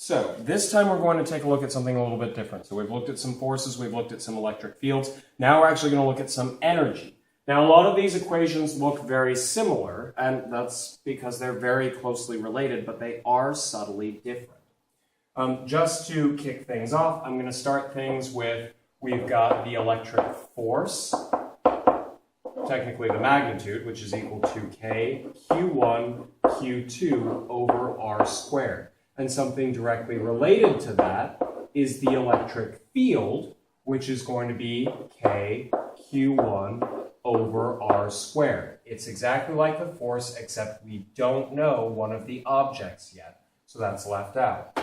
So this time we're going to take a look at something a little bit different. So we've looked at some forces, we've looked at some electric fields. Now we're actually going to look at some energy. Now a lot of these equations look very similar, and that's because they're very closely related, but they are subtly different. Just to kick things off, I'm going to start things with, we've got the electric force, technically the magnitude, which is equal to K Q1 Q2 over R squared. And something directly related to that is the electric field, which is going to be K Q1 over R squared. It's exactly like the force, except we don't know one of the objects yet, so that's left out.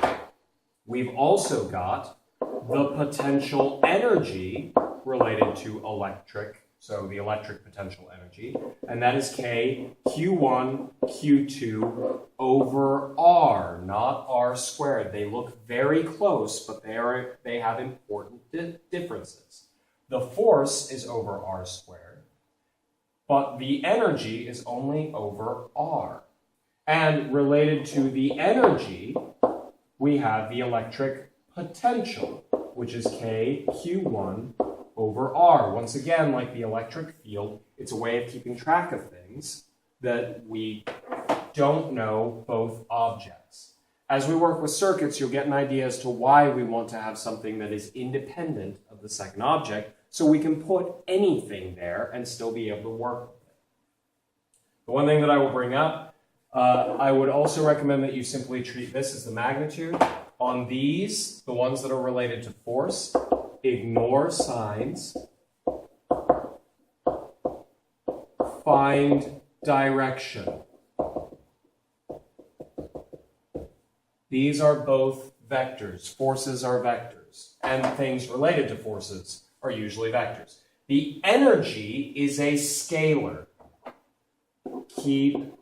We've also got the potential energy related to electric, so the electric potential energy, and that is K Q1 Q2 over R, not R squared. They look very close, but they have important differences. The force is over R squared, but the energy is only over R. And related to the energy, we have the electric potential, which is K Q1 over R. Once again, like the electric field, it's a way of keeping track of things that we don't know both objects. As we work with circuits, you'll get an idea as to why we want to have something that is independent of the second object, so we can put anything there and still be able to work with it. The one thing that I will bring up, I would also recommend that you simply treat this as the magnitude. On these, the ones that are related to force, ignore signs, find direction. These are both vectors. Forces are vectors, and things related to forces are usually vectors. The energy is a scalar. Keep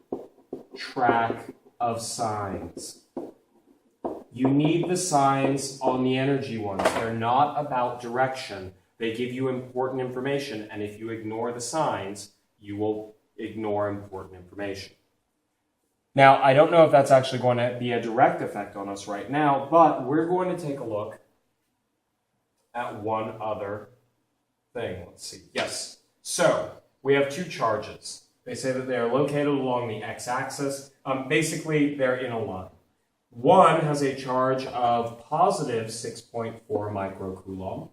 track of signs. You need the signs on the energy ones. They're not about direction. They give you important information, and if you ignore the signs, you will ignore important information. Now, I don't know if that's actually going to be a direct effect on us right now, but we're going to take a look at one other thing. Let's see. Yes. So, we have two charges. They say that they are located along the x-axis. Basically, they're in a line. One has a charge of positive 6.4 microcoulomb.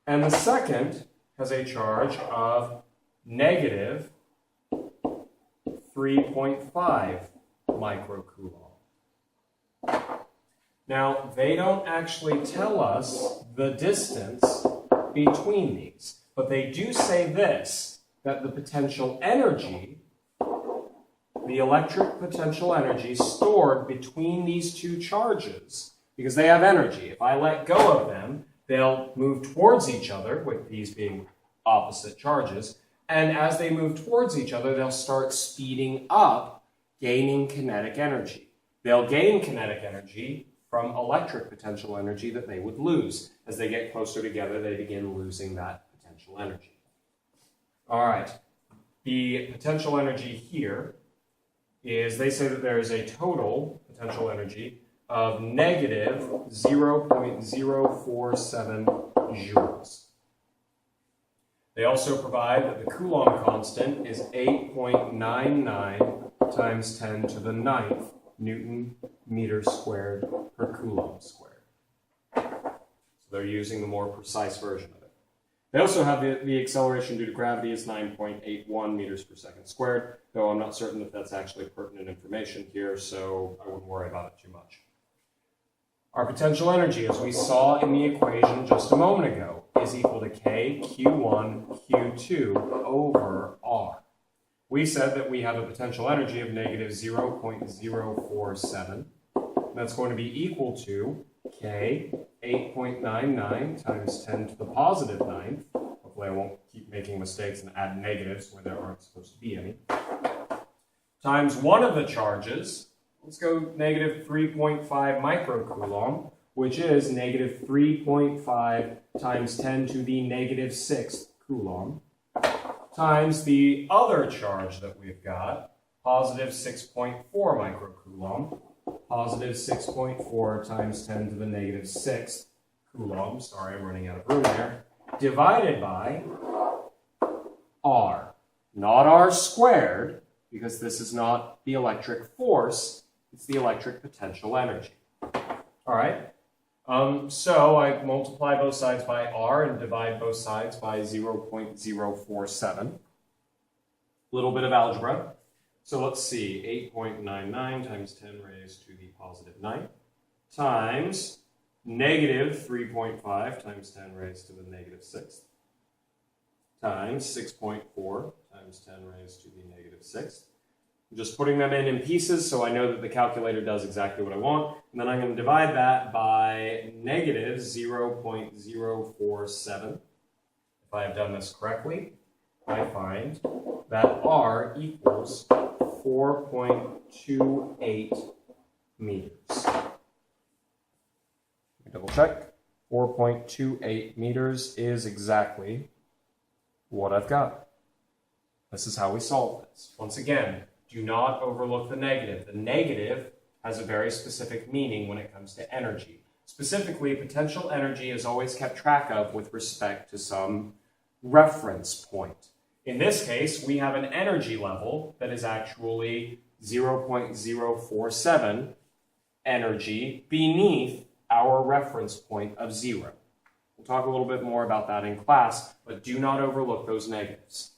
And the second has a charge of negative 3.5 microcoulomb. Now, they don't actually tell us the distance between these, but they do say this, that the potential energy, the electric potential energy stored between these two charges, because they have energy. If I let go of them, they'll move towards each other, with these being opposite charges, and as they move towards each other, they'll start speeding up, gaining kinetic energy. They'll gain kinetic energy from electric potential energy that they would lose. As they get closer together, they begin losing that potential energy. All right, the potential energy here is, they say that there is a total potential energy of negative 0.047 joules. They also provide that the Coulomb constant is 8.99 times 10 to the 9th Newton meter squared per Coulomb squared. So they're using the more precise version of it. They also have the acceleration due to gravity is 9.81 meters per second squared, though I'm not certain if that's actually pertinent information here, so I wouldn't worry about it too much. Our potential energy, as we saw in the equation just a moment ago, is equal to K Q1 Q2 over R. We said that we have a potential energy of negative 0.047. That's going to be equal to K 8.99 times 10 to the positive 9th. Hopefully I won't keep making mistakes and add negatives where there aren't supposed to be any. Times one of the charges. Let's go negative 3.5 microcoulomb, which is negative 3.5 times 10 to the negative 6th coulomb, times the other charge that we've got, positive 6.4 microcoulomb. Positive 6.4 times 10 to the negative 6th coulomb. Sorry, I'm running out of room there. Divided by R. Not R squared, because this is not the electric force, it's the electric potential energy. All right? So I multiply both sides by R and divide both sides by 0.047. A little bit of algebra. So let's see, 8.99 times 10 raised to the positive 9 times negative 3.5 times 10 raised to the negative 6th times 6.4 times 10 raised to the negative 6th. I'm just putting them in pieces so I know that the calculator does exactly what I want. And then I'm going to divide that by negative 0.047. If I have done this correctly, I find that R equals 4.28 meters. Let me double check. 4.28 meters is exactly what I've got. This is how we solve this. Once again, do not overlook the negative. The negative has a very specific meaning when it comes to energy. Specifically, potential energy is always kept track of with respect to some reference point. In this case, we have an energy level that is actually 0.047 energy beneath our reference point of 0. We'll talk a little bit more about that in class, but do not overlook those negatives.